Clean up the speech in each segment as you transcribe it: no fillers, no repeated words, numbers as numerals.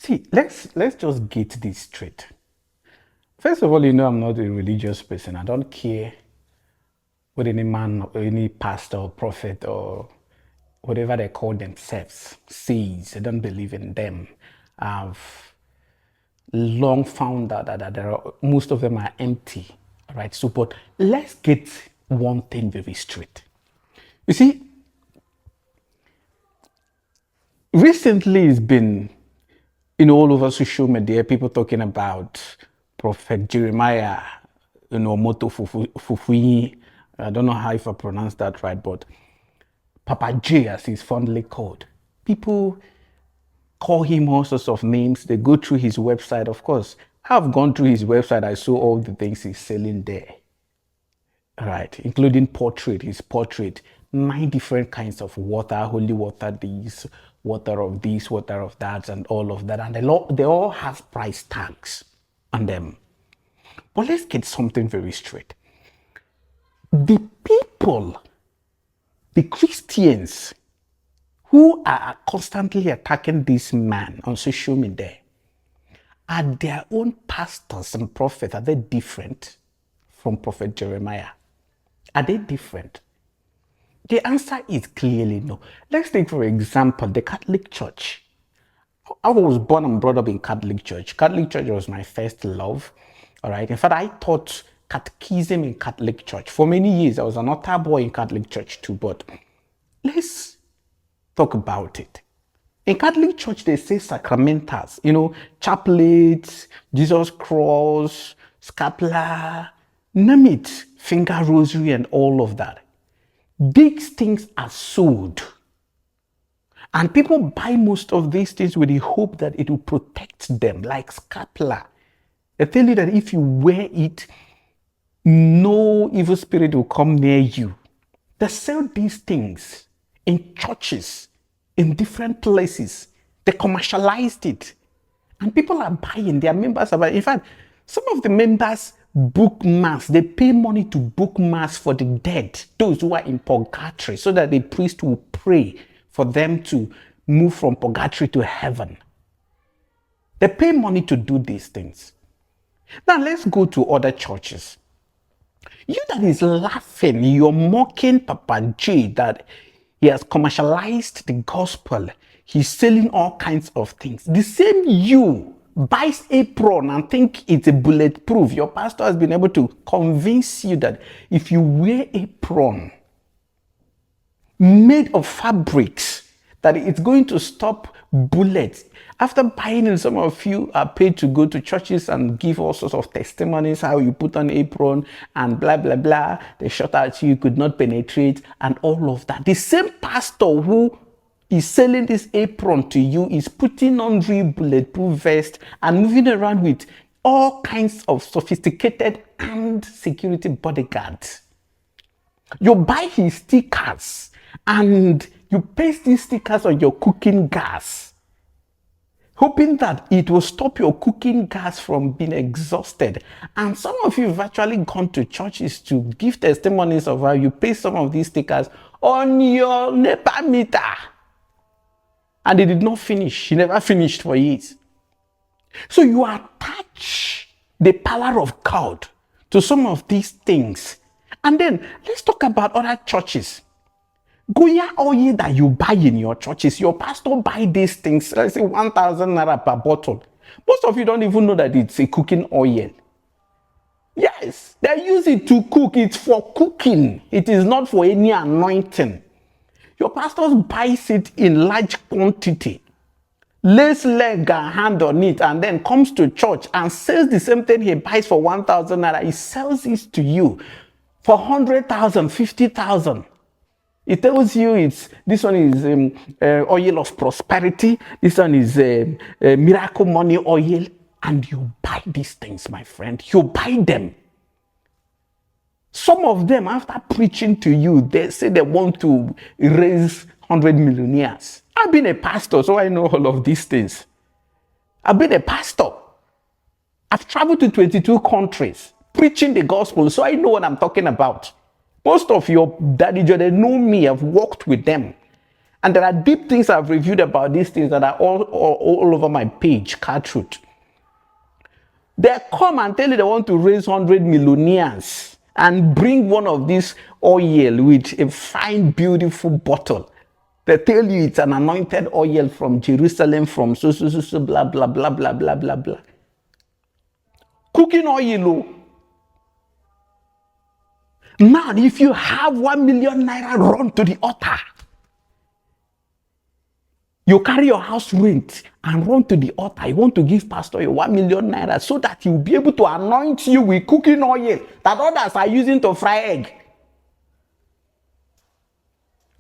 See, let's just get this straight. First of all, you know I'm not a religious person. I don't care what any man or any pastor or prophet or whatever they call themselves says. I don't believe in them. I've long found out that there are, most of them are empty. All right. So, but let's get one thing very straight. You see, recently it's been all over social media, people talking about Prophet Jeremiah, Moto Fufuyi. I don't know how if I pronounce that right, but Papa J, as he's fondly called. People call him all sorts of names. They go through his website. Of course, I've gone through his website. I saw all the things he's selling there. Right, including his portrait, 9 different kinds of water, holy water, this, water of this, water of that, and all of that. And they all have price tags on them. But let's get something very straight. The people, the Christians who are constantly attacking this man on social media, are their own pastors and prophets, are they different from Prophet Jeremiah? Are they different? The answer is clearly no. Let's take, for example, the Catholic Church. I was born and brought up in Catholic Church. Catholic Church was my first love. All right. In fact, I taught catechism in Catholic Church for many years. I was an altar boy in Catholic Church too. But let's talk about it. In Catholic Church, they say sacramentals, chaplets, Jesus cross, scapular, name it, finger rosary and all of that. These things are sold. And people buy most of these things with the hope that it will protect them, like scapular. They tell you that if you wear it, no evil spirit will come near you. They sell these things in churches, in different places. They commercialized it. And people are buying, their members are buying. In fact, some of the members book mass. They pay money to book mass for the dead, those who are in purgatory, so that the priest will pray for them to move from purgatory to heaven. They pay money to do these things. Now let's go to other churches. You that is laughing, you're mocking Papa J that he has commercialized the gospel. He's selling all kinds of things. The same you buys apron and think it's a bulletproof. Your pastor has been able to convince you that if you wear apron made of fabrics, that it's going to stop bullets. After buying it, some of you are paid to go to churches and give all sorts of testimonies, how you put on apron and blah, blah, blah. They shot at you, could not penetrate and all of that. The same pastor who is selling this apron to you is putting on real bulletproof vest and moving around with all kinds of sophisticated armed security bodyguards. You buy his stickers and you paste these stickers on your cooking gas, hoping that it will stop your cooking gas from being exhausted. And some of you have actually gone to churches to give testimonies of how you paste some of these stickers on your NEPA meter. And they did not finish. He never finished for years. So you attach the power of God to some of these things. And then let's talk about other churches. Goya oil that you buy in your churches, your pastor buy these things, let's say 1,000 naira per bottle. Most of you don't even know that it's a cooking oil. Yes, they use it to cook. It's for cooking. It is not for any anointing. Your pastor buys it in large quantity, lays leg and hand on it, and then comes to church and sells the same thing he buys for 1,000 naira. He sells it to you for 100,000, 50,000. It tells you this one is oil of prosperity. This one is miracle money oil. And you buy these things, my friend. You buy them. Some of them, after preaching to you, they say they want to raise 100 millionaires. I've been a pastor, so I know all of these things. I've been a pastor. I've traveled to 22 countries preaching the gospel, so I know what I'm talking about. Most of your daddy, they know me. I've worked with them. And there are deep things I've reviewed about these things that are all over my page, Chr1stians. They come and tell you they want to raise 100 millionaires and bring one of these oil with a fine, beautiful bottle. They tell you it's an anointed oil from Jerusalem, from so, blah, blah, blah, blah, blah, blah, blah. Cooking oil. Now, if you have 1 million naira, run to the altar. You carry your house rent and run to the altar. You want to give pastor your 1 million naira so that he will be able to anoint you with cooking oil that others are using to fry egg.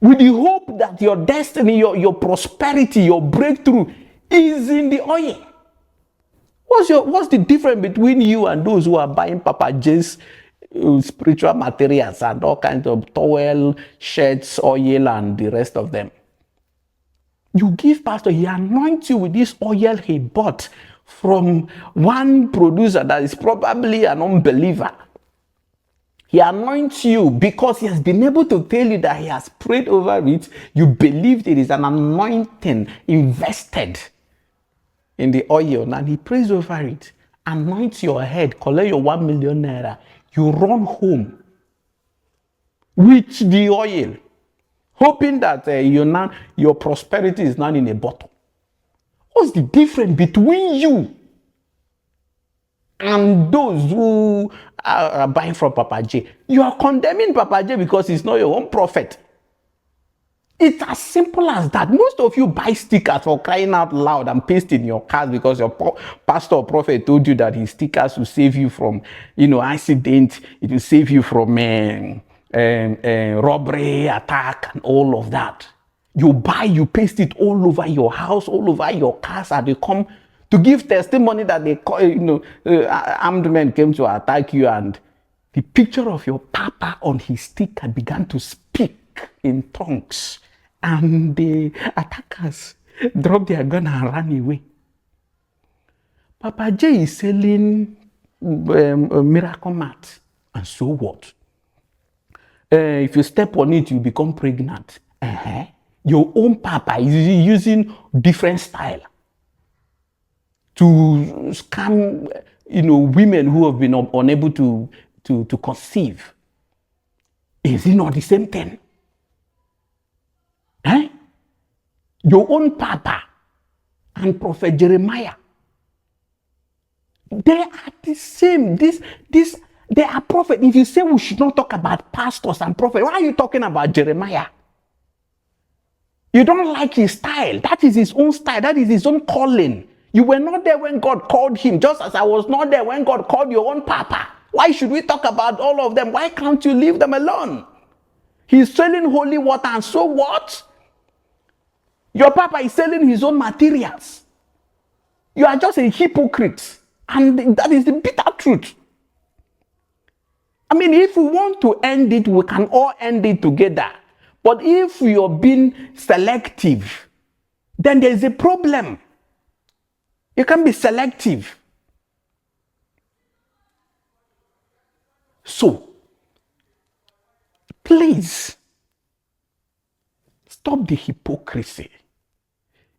With the hope that your destiny, your prosperity, your breakthrough is in the oil. What's the difference between you and those who are buying Papa J's spiritual materials and all kinds of towel, shirts, oil, and the rest of them? You give pastor, he anoints you with this oil he bought from one producer that is probably an unbeliever. He anoints you because he has been able to tell you that he has prayed over it. You believed it is an anointing invested in the oil, and he prays over it, anoints your head, collect your 1 million naira. You run home with the oil, hoping that your prosperity is not in a bottle. What's the difference between you and those who are buying from Papa J? You are condemning Papa J because he's not your own prophet. It's as simple as that. Most of you buy stickers for crying out loud and paste in your cars because your pastor or prophet told you that his stickers will save you from, accident. It will save you from robbery, attack, and all of that. You buy, you paste it all over your house, all over your cars, and they come to give testimony that armed men came to attack you, and the picture of your papa on his sticker began to speak in tongues, and the attackers dropped their gun and ran away. Papa J is selling a miracle mat, and so what? If you step on it, you become pregnant. Your own papa is using different style to scam, women who have been unable to conceive. Is it not the same thing? Your own papa and Prophet Jeremiah, they are the same. They are prophets. If you say we should not talk about pastors and prophets, why are you talking about Jeremiah? You don't like his style. That is his own style. That is his own calling. You were not there when God called him, just as I was not there when God called your own papa. Why should we talk about all of them? Why can't you leave them alone? He's selling holy water, and so what? Your papa is selling his own materials. You are just a hypocrite. And that is the bitter truth. I mean, if we want to end it, we can all end it together. But if you're being selective, then there's a problem. You can be selective. So, please, stop the hypocrisy.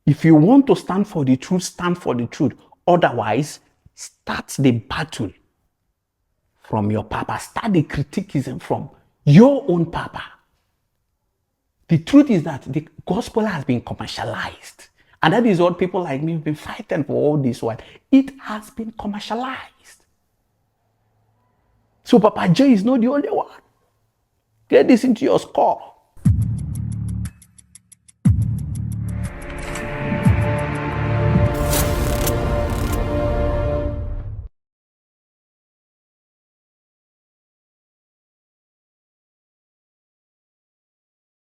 If you want to stand for the truth, stand for the truth. Otherwise, start the battle from your papa. Start the criticism from your own papa. The truth is that the gospel has been commercialized. And that is what people like me have been fighting for all this while. It has been commercialized. So Papa J is not the only one. Get this into your score.